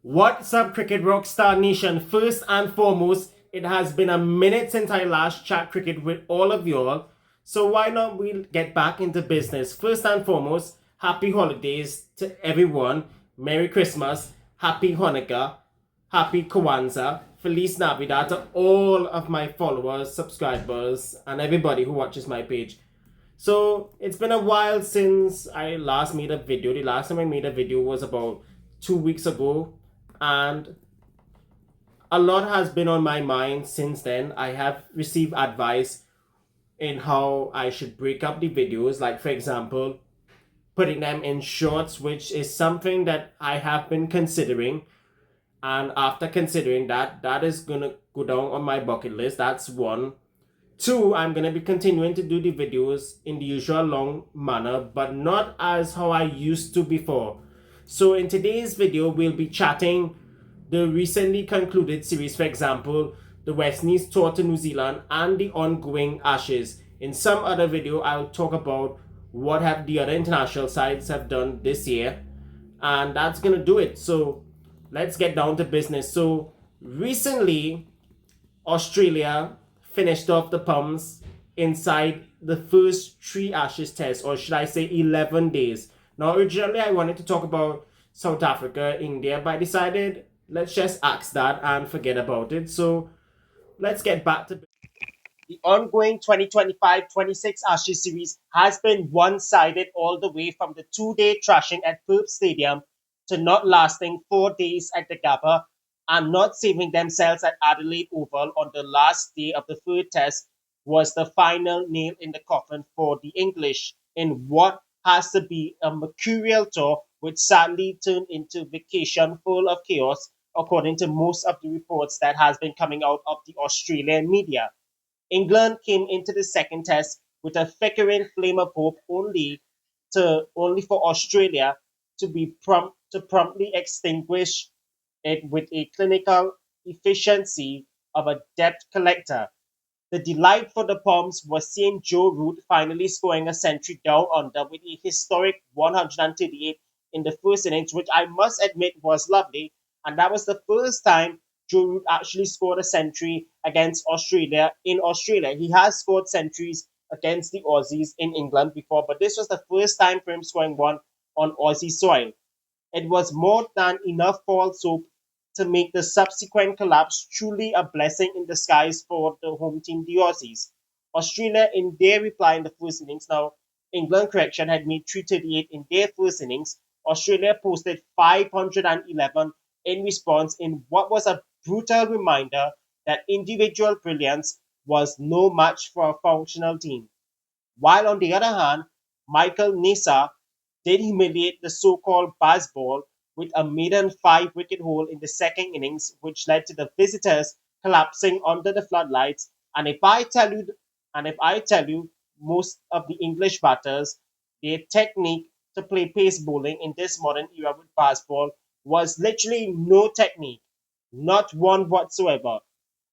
What's up, Cricket Rockstar Nation? First and foremost, it has been a minute since I last chat cricket with all of y'all. So why not we get back into business? First and foremost, happy holidays to everyone. Merry Christmas, happy Hanukkah, happy Kwanzaa, Feliz Navidad to all of my followers, subscribers, and everybody who watches my page. So it's been a while since I last made a video. The last time I made a video was about 2 weeks ago, and a lot has been on my mind since then. I have received advice in how I should break up the videos, like, for example, putting them in shorts, which is something that I have been considering. And after considering that, that is gonna go down on my bucket list. That's one. Two, I'm gonna be continuing to do the videos in the usual long manner, but not as how I used to before. So in today's video, we'll be chatting the recently concluded series, for example, the West Indies tour to New Zealand and the ongoing Ashes. In some other video, I'll talk about what have the other international sides have done this year, and that's gonna do it. So let's get down to business. So recently, Australia finished off the Poms inside the first three Ashes tests, or should I say 11 days. Now, originally, I wanted to talk about South Africa, India, but I decided let's just axe that and forget about it. So let's get back to the ongoing 2025-26 Ashes series has been one-sided all the way from the two-day thrashing at Perth Stadium to not lasting 4 days at the Gabba and not saving themselves at Adelaide Oval on the last day of the third test was the final nail in the coffin for the English in what has to be a mercurial tour which sadly turned into vacation full of chaos according to most of the reports that has been coming out of the Australian media. England came into the second test with a flickering flame of hope, only for Australia to promptly extinguish it with a clinical efficiency of a debt collector. The delight for the Poms was seeing Joe Root finally scoring a century down under with a historic 138 in the first innings, which I must admit was lovely. And that was the first time Joe Root actually scored a century against Australia in Australia. He has scored centuries against the Aussies in England before, but this was the first time for him scoring one on Aussie soil. It was more than enough false hope to make the subsequent collapse truly a blessing in disguise for the home team, the Aussies. Australia, in their reply in the first innings, now England, correction, had made 338 in their first innings. Australia posted 511 in response in what was a brutal reminder that individual brilliance was no match for a functional team. While on the other hand, Michael Neser did humiliate the so-called Bazball with a maiden five-wicket haul in the second innings, which led to the visitors collapsing under the floodlights. And if I tell you, most of the English batters, their technique to play pace bowling in this modern era with Bazball was literally no technique, not one whatsoever,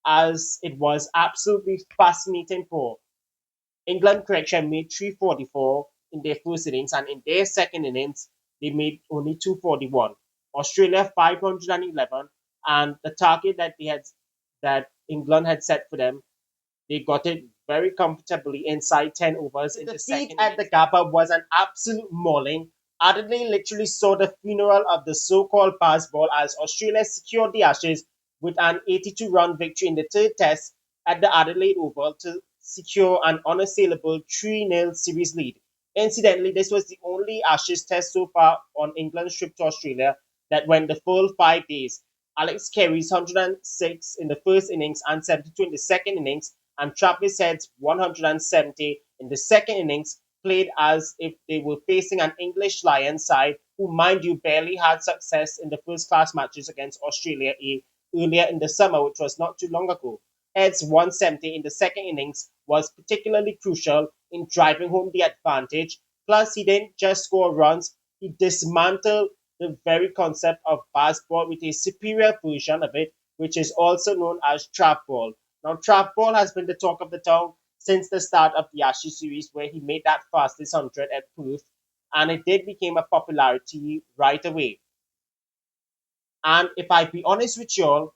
as it was absolutely fascinating poor. England, correction, made 344 in their first innings, and in their second innings, they made only 241. Australia 511, and the target that England had set for them, they got it very comfortably inside 10 overs in the second at the Gabba was an absolute mauling. Adelaide literally saw the funeral of the so-called Bazball as Australia secured the Ashes with an 82-run victory in the third test at the Adelaide Oval to secure an unassailable 3-0 series lead. Incidentally, this was the only Ashes test so far on England's trip to Australia that went the full 5 days. Alex Carey's 106 in the first innings and 72 in the second innings, and Travis Head's 170 in the second innings played as if they were facing an English Lions side who, mind you, barely had success in the first class matches against Australia earlier in the summer, which was not too long ago. Head's 170 in the second innings was particularly crucial in driving home the advantage. Plus, he didn't just score runs, he dismantled the very concept of basketball with a superior version of it, which is also known as trap ball. Now, trap ball has been the talk of the town since the start of the Ashes series, where he made that fastest 100 at Perth, and it did become a popularity right away. And if I be honest with y'all,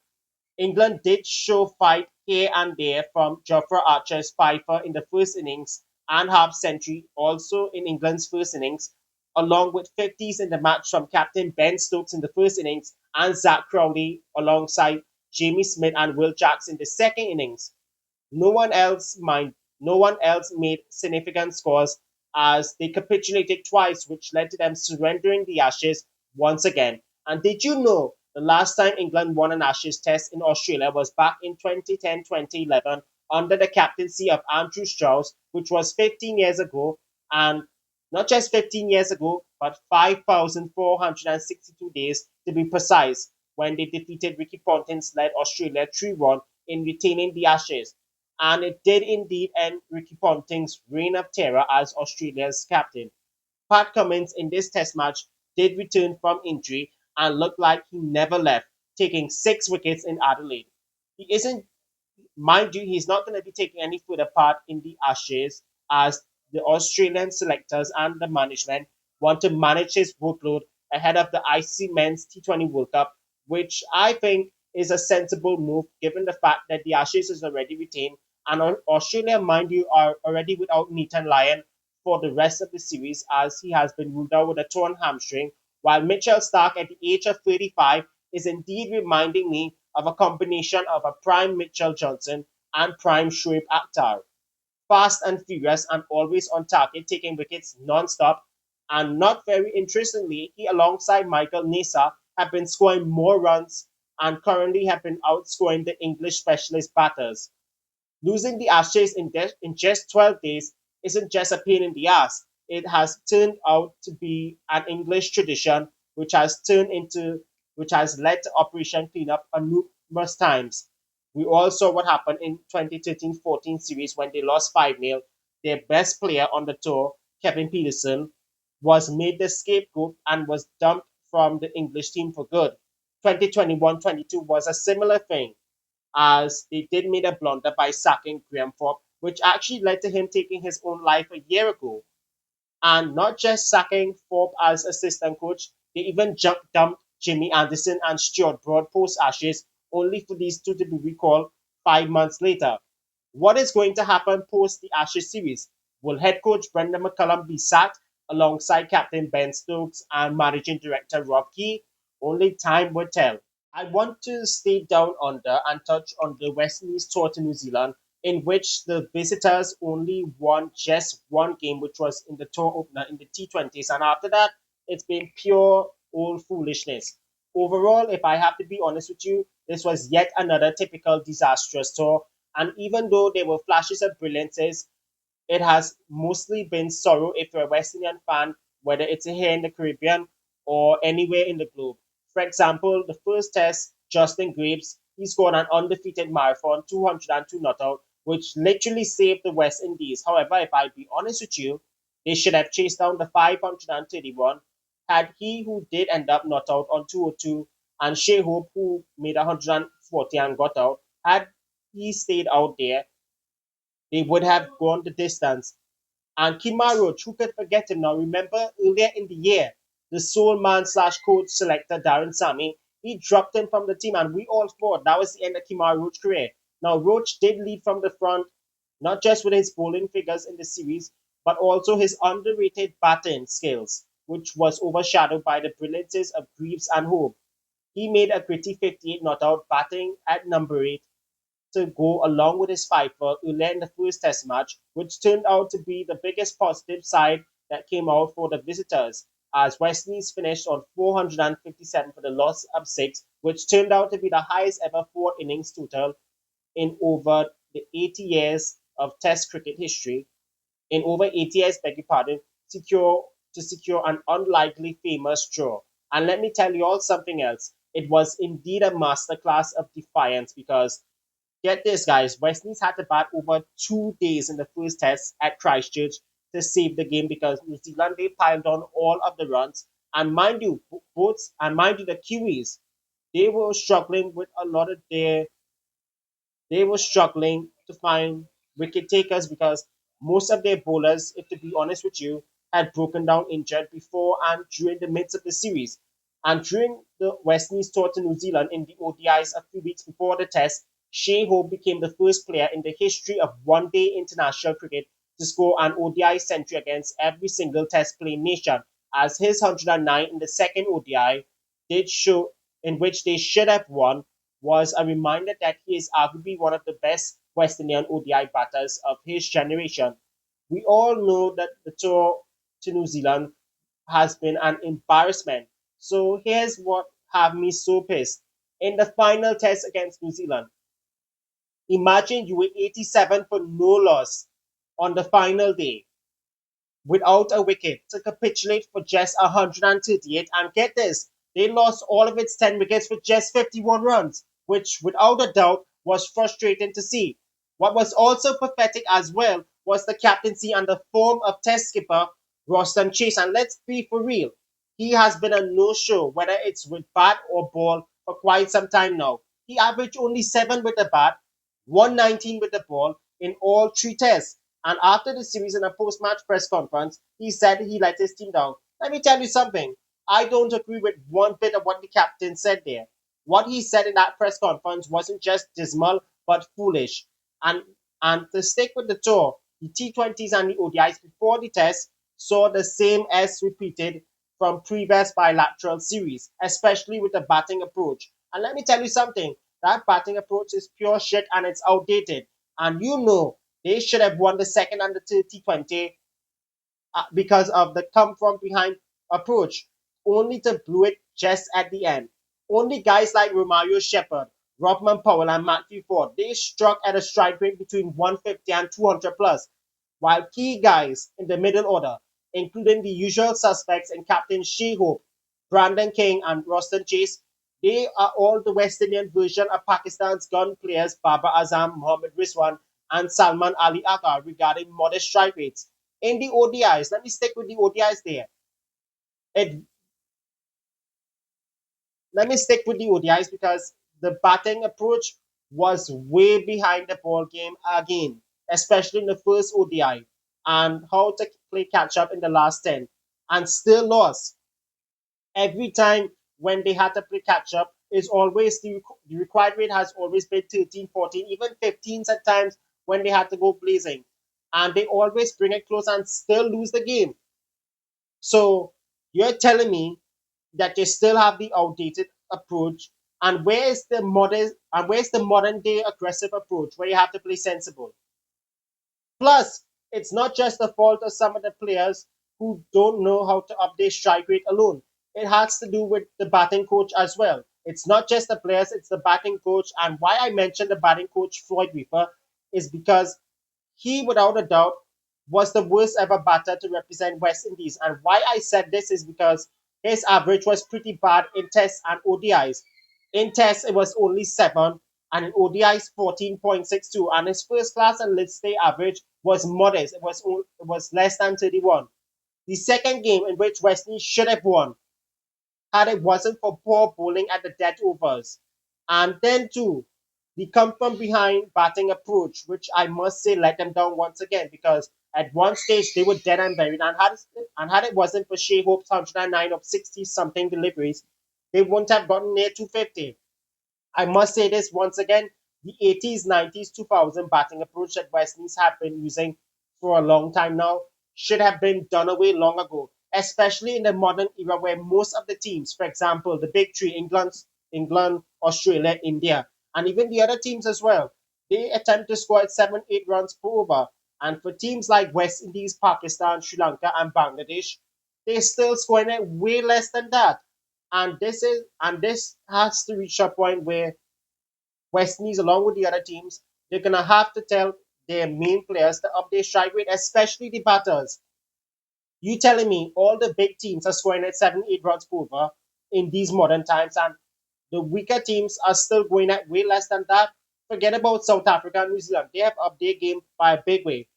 England did show fight here and there from Jofra Archer's fifer in the first innings and half century also in England's first innings, along with 50s in the match from captain Ben Stokes in the first innings and Zach Crowley alongside Jamie Smith and Will Jacks in the second innings. No one else mind no one else made significant scores as they capitulated twice, which led to them surrendering the Ashes once again. And did you know the last time England won an Ashes test in Australia was back in 2010-2011 under the captaincy of Andrew Strauss, which was 15 years ago, and not just 15 years ago, but 5,462 days to be precise, when they defeated Ricky Ponting's led Australia 3-1 in retaining the Ashes, and it did indeed end Ricky Ponting's reign of terror as Australia's captain. Pat Cummins in this test match did return from injury and looked like he never left, taking 6 wickets in Adelaide. He isn't Mind you, he's not going to be taking any further part in the Ashes as the Australian selectors and the management want to manage his workload ahead of the ICC Men's T20 World Cup, which I think is a sensible move given the fact that the Ashes is already retained and Australia, mind you, are already without Nathan Lyon for the rest of the series as he has been ruled out with a torn hamstring, while Mitchell Stark at the age of 35 is indeed reminding me of a combination of a prime Mitchell Johnson and prime Shoaib Akhtar. Fast and furious and always on target, taking wickets non-stop. And not very interestingly, he alongside Michael Nesa have been scoring more runs and currently have been outscoring the English specialist batters. Losing the Ashes in just 12 days isn't just a pain in the ass. It has turned out to be an English tradition which has led to Operation Cleanup numerous times. We all saw what happened in 2013-14 series when they lost 5-0. Their best player on the tour, Kevin Peterson, was made the scapegoat and was dumped from the English team for good. 2021-22 was a similar thing as they did make a blunder by sacking Graham Thorpe, which actually led to him taking his own life a year ago. And not just sacking Thorpe as assistant coach, they even dumped Jimmy Anderson and Stuart Broad post Ashes, only for these two to be recalled 5 months later. What is going to happen post the Ashes series? Will head coach Brendan McCullum be sacked alongside captain Ben Stokes and managing director Rob Key? Only time will tell. I want to stay down under and touch on the West Indies tour to New Zealand, in which the visitors only won just one game, which was in the tour opener in the T20s. And after that, it's been pure old foolishness. Overall, if I have to be honest with you, this was yet another typical disastrous tour. And even though there were flashes of brilliances, it has mostly been sorrow if you're a West Indian fan, whether it's here in the Caribbean or anywhere in the globe. For example, the first test, Justin Graves, he scored an undefeated marathon, 202 not out, which literally saved the West Indies. However, if I be honest with you, they should have chased down the 531 had he who did end up not out on 202 and Shea Hope who made 140 and got out, had he stayed out there, they would have gone the distance. And Kimaro, who could forget him now? Remember earlier in the year, the soul man slash coach selector Darren Sammy, he dropped him from the team, and we all thought that was the end of Kimaro Roach's career. Now Roach did lead from the front, not just with his bowling figures in the series, but also his underrated batting skills, which was overshadowed by the brilliances of Greaves and Hope. He made a gritty 58 not out batting at number 8 to go along with his fifer earlier in the first test match, which turned out to be the biggest positive side that came out for the visitors, as West Indies finished on 457 for the loss of 6, which turned out to be the highest ever 4 innings total in over the 80 years of Test cricket history. In over 80 years, beg your pardon, secure an unlikely famous draw. And let me tell you all something else. It was indeed a masterclass of defiance because get this, guys. West Indies had to bat over 2 days in the first test at Christchurch to save the game because New Zealand they piled on all of the runs. And mind you, the Kiwis, they were struggling with a lot of their they were struggling to find wicket takers because most of their bowlers, if to be honest with you, had broken down injured before and during the midst of the series. And during the West Indies tour to New Zealand in the ODIs a few weeks before the test, Shea Hope became the first player in the history of one-day international cricket to score an ODI century against every single test playing nation, as his 109 in the second ODI did show, in which they should have won, was a reminder that he is arguably one of the best West Indian ODI batters of his generation. We all know that the tour to New Zealand has been an embarrassment. So here's what have me so pissed. In the final test against New Zealand, imagine you were 87 for no loss on the final day without a wicket to capitulate for just 138. And get this, they lost all of its 10 wickets for just 51 runs, which without a doubt was frustrating to see. What was also pathetic as well was the captaincy and the form of Test skipper Roston Chase. And let's be for real, he has been a no show, whether it's with bat or ball, for quite some time now. He averaged only 7 with the bat, 119 with the ball in all three tests. And after the series, in a post match press conference, he said he let his team down. Let me tell you something. I don't agree with one bit of what the captain said there. What he said in that press conference wasn't just dismal, but foolish. And, and to stick with the tour, the T20s and the ODIs before the test saw the same as repeated from previous bilateral series, especially with the batting approach. And let me tell you something, that batting approach is pure shit and it's outdated. And you know they should have won the second and the T20 because of the come from behind approach, only to blow it just at the end. Only guys like Romario Shepherd, Rodman Powell, and Matthew Ford, they struck at a strike rate between 150 and 200 plus, while key guys in the middle order, including the usual suspects and Captain Shea Hope, Brandon King, and Roston Chase, they are all the West Indian version of Pakistan's gun players Babar Azam, Mohammad Rizwan, and Salman Ali Agha regarding modest strike rates. In the ODIs, let me stick with the ODIs there. It, Let me stick with the ODIs because the batting approach was way behind the ball game again, especially in the first ODI, and how to play catch up in the last 10, and still lost. Every time when they had to play catch up, is always the required rate has always been 13, 14, even 15s at times when they had to go blazing. And they always bring it close and still lose the game. So you're telling me that they still have the outdated approach, and where's the modern day aggressive approach where you have to play sensible? Plus, it's not just the fault of some of the players who don't know how to update strike rate alone. It has to do with the batting coach as well. It's not just the players, it's the batting coach. And why I mentioned the batting coach Floyd Reaper is because he, without a doubt, was the worst ever batter to represent West Indies. And why I said this is because his average was pretty bad in tests and ODIs. In tests, it was only 7, and in ODIs, 14.62. And his first class and list day average was modest. It was less than 31. The second game in which West Indies should have won had it wasn't for poor bowling at the dead overs. And then, too, the come from behind batting approach, which I must say let them down once again because at one stage they were dead and buried. And had it wasn't for Shea Hope's 109 of 60 something deliveries, they wouldn't have gotten near 250. I must say this once again, the 80s, 90s, 2000 batting approach that West Indies have been using for a long time now should have been done away long ago, especially in the modern era where most of the teams, for example, the big three, England, Australia, India, and even the other teams as well, they attempt to score at 7, 8 runs per over. And for teams like West Indies, Pakistan, Sri Lanka, and Bangladesh, they're still scoring at way less than that. And this has to reach a point where West Indies, along with the other teams, they're gonna have to tell their main players to up their strike rate, especially the batters. You telling me all the big teams are scoring at 7, 8 runs per over in these modern times, and the weaker teams are still going at way less than that? Forget about South Africa and New Zealand. They have upped their game by a big way.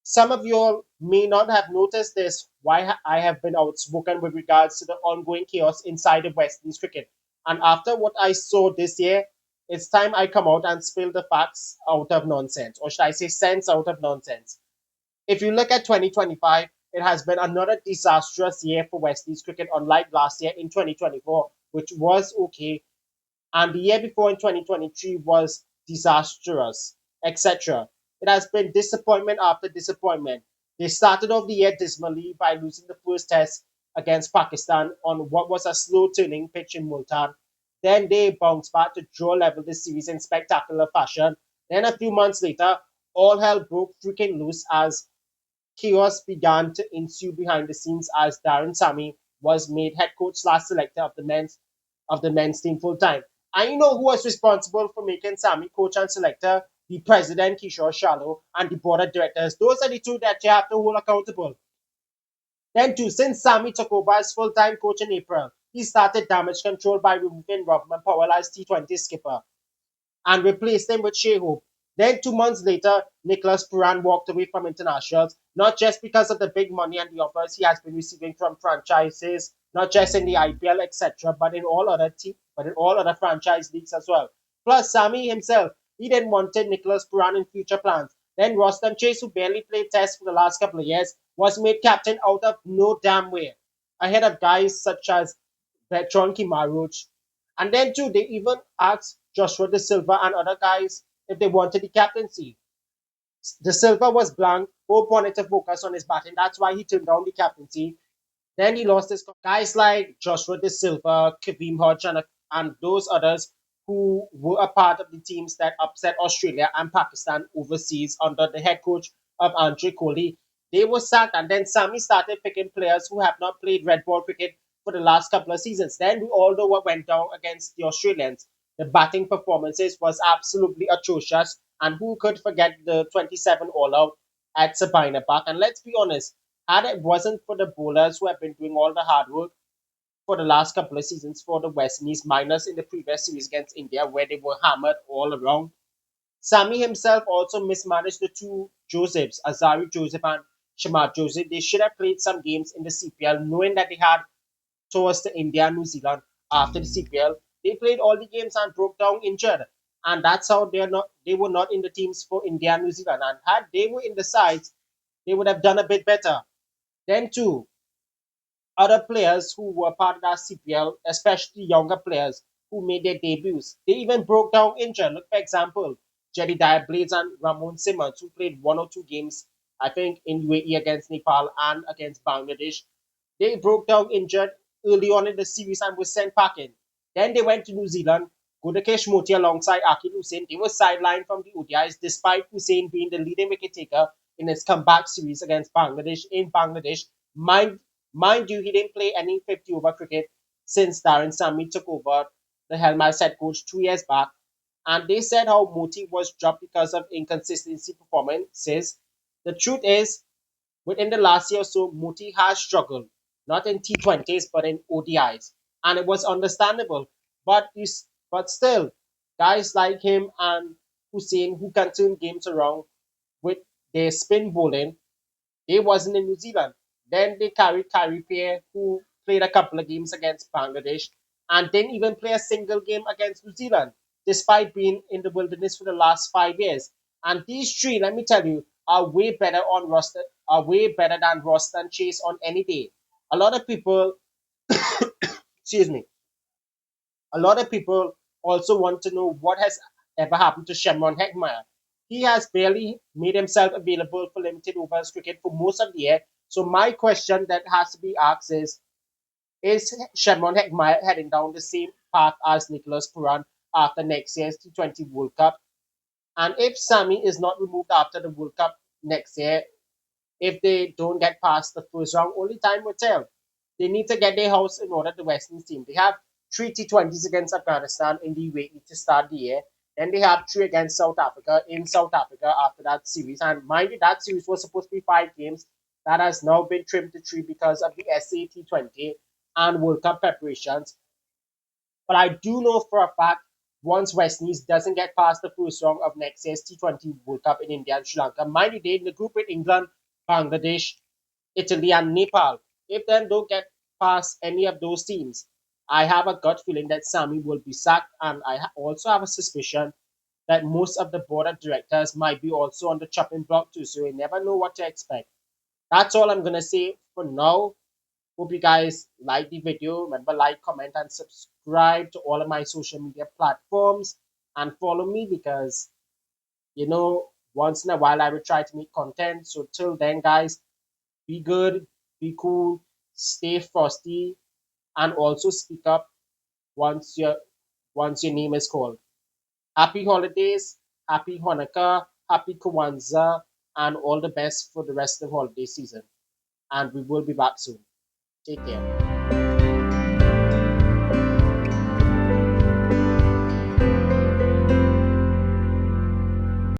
Some of you all may not have noticed this, why I have been outspoken with regards to the ongoing chaos inside of West Indies cricket. And after what I saw this year, it's time I come out and spill the facts out of nonsense, or should I say sense out of nonsense. If you look at 2025, it has been another disastrous year for West Indies cricket, unlike last year in 2024, which was okay, and the year before in 2023 was disastrous, etc. It has been disappointment after disappointment. They started off the year dismally by losing the first test against Pakistan on what was a slow turning pitch in Multan. Then they bounced back to draw level this series in spectacular fashion. Then a few months later, all hell broke freaking loose as chaos began to ensue behind the scenes as Darren Sammy was made head coach slash selector of the men's team full time. And you know who was responsible for making Sammy coach and selector? The president Kishore Shalom and the board of directors. Those are the two that you have to hold accountable. Then too, since Sammy took over as full time coach in April, he started damage control by removing Robman Powell as T20 skipper and replaced him with Shea Hope. Then 2 months later, Nicholas Puran walked away from internationals, not just because of the big money and the offers he has been receiving from franchises, not just in the IPL, etc., but in all other franchise leagues as well. Plus, Sami himself, he didn't want Nicholas Puran in future plans. Then Rostam Chase, who barely played tests for the last couple of years, was made captain out of no damn way, ahead of guys such as Bertrand Kimaruch. And then too, they even asked Joshua De Silva and other guys if they wanted the captaincy. De Silva was blank. Hope wanted to focus on his batting. That's why he turned down the captaincy. Then he lost his guys like Joshua De Silva, Kaveem Hodge, and those others who were a part of the teams that upset Australia and Pakistan overseas under the head coach of Andre Kohli. They were sacked, and then Sami started picking players who have not played red ball cricket for the last couple of seasons. Then we all know what went down against the Australians. The batting performances was absolutely atrocious, and who could forget the 27 all out at Sabina Park? And let's be honest, had it wasn't for the bowlers who have been doing all the hard work for the last couple of seasons for the West Indies, minus in the previous series against India, where they were hammered all around. Sami himself also mismanaged the two Josephs, Azari Joseph and Shamar Joseph. They should have played some games in the CPL, knowing that they had tours to India and New Zealand after the CPL. They played all the games and broke down injured. And that's how they were not in the teams for India and New Zealand. And had they were in the sides, they would have done a bit better. Then too, other players who were part of that CPL, especially younger players who made their debuts, they even broke down injured. Look, for example, Jedediah Blades and Ramon Simmons, who played 1 or 2 games, I think, in UAE against Nepal and against Bangladesh. They broke down injured early on in the series and were sent packing. Then they went to New Zealand. Gudakesh Moti alongside Akil Hussain, they were sidelined from the ODIs despite Hussain being the leading wicket taker in his comeback series against Bangladesh in Bangladesh. Mind, mind you, he didn't play any 50 over cricket since Darren Sammy took over the helm as head coach 2 years back. And they said how Moti was dropped because of inconsistency performances. The truth is, within the last year or so, Moti has struggled, not in T20s but in ODIs, and it was understandable. But still, guys like him and Hussein who can turn games around with their spin bowling, they wasn't in New Zealand. Then they carried Kyrie Pierre, who played a couple of games against Bangladesh and didn't even play a single game against New Zealand, despite being in the wilderness for the last 5 years. And these three, let me tell you, are way better on roster, are way better than Ross and Chase on any day. A lot of people, excuse me, a lot of people also want to know what has ever happened to Shemron Hegmeyer. He has barely made himself available for limited overs cricket for most of the year. So my question that has to be asked is Shemron Hegmeyer heading down the same path as Nicholas Puran after next year's T20 World Cup? And if Sami is not removed after the World Cup next year, if they don't get past the first round, only time will tell. They need to get their house in order, the West Indies team. They have three T20s against Afghanistan in the UAE to start the year. Then they have three against South Africa in South Africa after that series. And mind you, that series was supposed to be 5 games. That has now been trimmed to three because of the SAT20 and World Cup preparations. But I do know for a fact once West Indies doesn't get past the first round of next year's T20 World Cup in India and Sri Lanka, mind you, they in the group with England, Bangladesh, Italy, and Nepal. If them don't get past any of those teams, I have a gut feeling that Sami will be sacked, and I also have a suspicion that most of the board of directors might be also on the chopping block too. So you never know what to expect. That's all I'm gonna say for now. Hope you guys like the video. Remember, like, comment, and subscribe to all of my social media platforms, and follow me because once in a while I will try to make content. So till then, guys, be good, be cool, stay frosty, and also speak up once your name is called. Happy holidays, happy Hanukkah, happy Kwanzaa, and all the best for the rest of the holiday season. And we will be back soon. Take care.